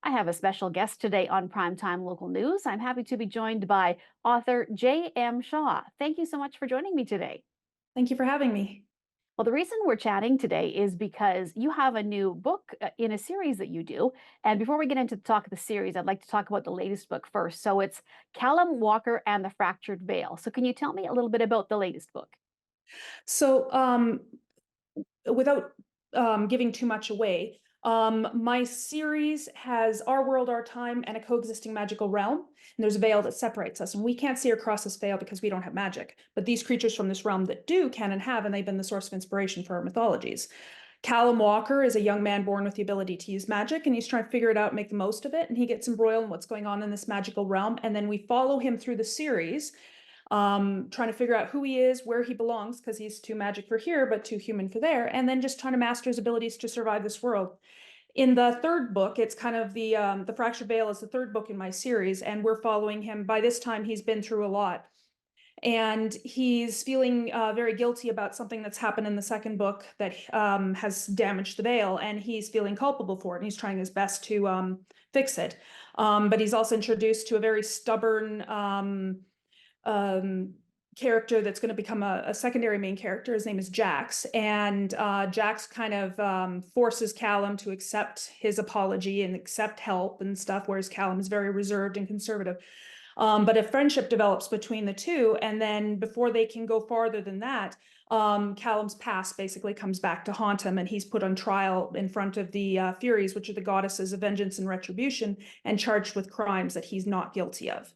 I have a special guest today on Primetime Local News. I'm happy to be joined by author J.M. Shaw. Thank you so much for joining me today. Thank you for having me. Well, the reason we're chatting today is because you have a new book in a series that you do. And before we get into the talk of the series, I'd like to talk about the latest book first. So it's Callum Walker and the Fractured Veil. So can you tell me a little bit about the latest book? So, without giving too much away, my series has our world, our time, and a coexisting magical realm. And there's a veil that separates us, and we can't see across this veil because we don't have magic. But these creatures from this realm that do can and have, and they've been the source of inspiration for our mythologies. Callum Walker is a young man born with the ability to use magic, and he's trying to figure it out, make the most of it. And he gets embroiled in what's going on in this magical realm. And then we follow him through the series trying to figure out who he is, where he belongs, because he's too magic for here, but too human for there, and then just trying to master his abilities to survive this world. In the third book, it's kind of the Fractured Veil is the third book in my series, and we're following him. By this time, he's been through a lot, and he's feeling very guilty about something that's happened in the second book that has damaged the veil, and he's feeling culpable for it, and he's trying his best to fix it. But he's also introduced to a very stubborn um, character that's going to become a secondary main character. His name is Jax, and Jax kind of forces Callum to accept his apology and accept help and stuff, whereas Callum is very reserved and conservative. But a friendship develops between the two, and then before they can go farther than that, Callum's past basically comes back to haunt him, and he's put on trial in front of the Furies, which are the goddesses of vengeance and retribution, and charged with crimes that he's not guilty of.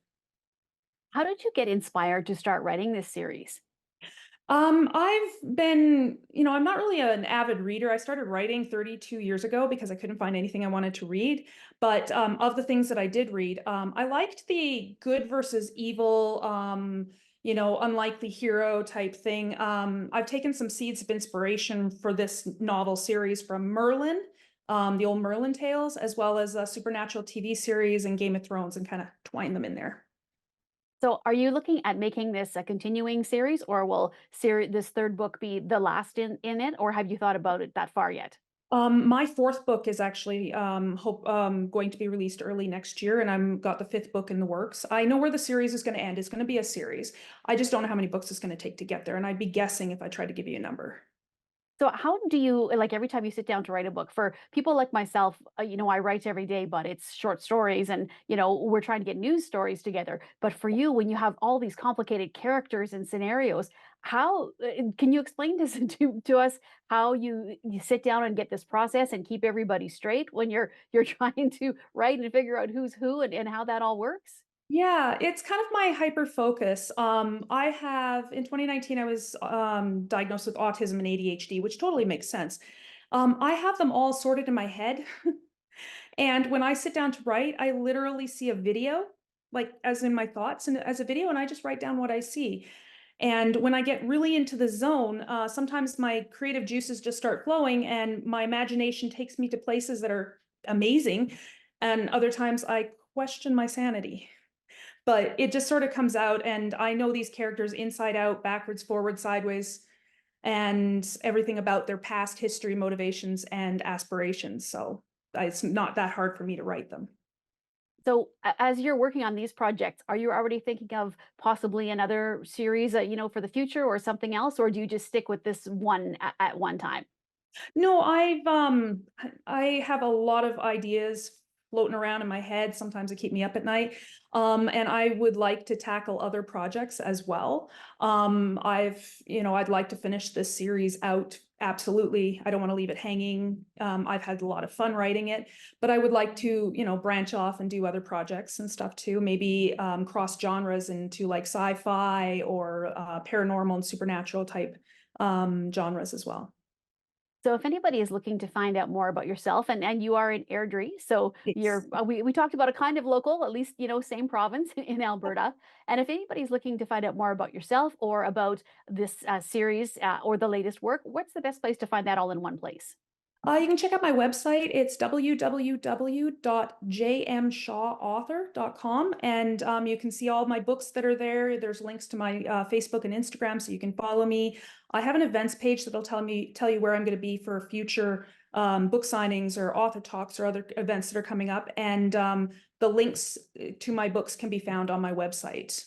How did you get inspired to start writing this series? I've been, I'm not really an avid reader. I started writing 32 years ago because I couldn't find anything I wanted to read. But of the things that I did read, I liked the good versus evil, unlikely hero type thing. I've taken some seeds of inspiration for this novel series from Merlin, the old Merlin tales, as well as a Supernatural TV series and Game of Thrones, and kind of twine them in there. So, are you looking at making this a continuing series, or will this third book be the last in it, or have you thought about it that far yet? My fourth book is actually going to be released early next year, and I'm got the fifth book in the works. I know where the series is going to end. It's going to be a series. I just don't know how many books it's going to take to get there, and I'd be guessing if I tried to give you a number. So, how do you like every time you sit down to write a book? For people like myself, I write every day, but it's short stories, and we're trying to get news stories together. But for you, when you have all these complicated characters and scenarios, how can you explain this to us? How you sit down and get this process and keep everybody straight when you're trying to write and figure out who's who and how that all works? Yeah, it's kind of my hyper focus. I have in 2019, I was diagnosed with autism and ADHD, which totally makes sense. I have them all sorted in my head. And when I sit down to write, I literally see a video, like as in my thoughts and as a video, and I just write down what I see. And when I get really into the zone, sometimes my creative juices just start flowing and my imagination takes me to places that are amazing. And other times I question my sanity. But it just sort of comes out, and I know these characters inside out, backwards, forward, sideways, and everything about their past history, motivations, and aspirations. So it's not that hard for me to write them. So, as you're working on these projects, are you already thinking of possibly another series, for the future or something else, or do you just stick with this one at one time? No, I have a lot of ideas floating around in my head. Sometimes they keep me up at night. And I would like to tackle other projects as well. I'd like to finish this series out. Absolutely. I don't want to leave it hanging. I've had a lot of fun writing it, but I would like to, branch off and do other projects and stuff too. Maybe cross genres into like sci-fi or paranormal and supernatural type genres as well. So if anybody is looking to find out more about yourself, and you are in Airdrie, so Yes. we talked about a kind of local, at least same province in Alberta. And if anybody's looking to find out more about yourself or about this series or the latest work, what's the best place to find that all in one place? You can check out my website. It's www.jmshawauthor.com. And you can see all my books that are there. There's links to my Facebook and Instagram, so you can follow me. I have an events page that'll tell you where I'm going to be for future book signings or author talks or other events that are coming up. And the links to my books can be found on my website.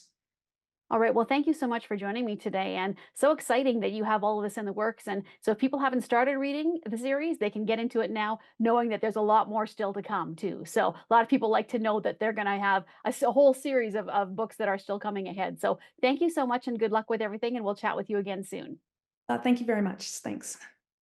All right. Well, thank you so much for joining me today. And so exciting that you have all of this in the works. And so if people haven't started reading the series, they can get into it now, knowing that there's a lot more still to come too. So a lot of people like to know that they're going to have a whole series of books that are still coming ahead. So thank you so much and good luck with everything. And we'll chat with you again soon. Thank you very much. Thanks.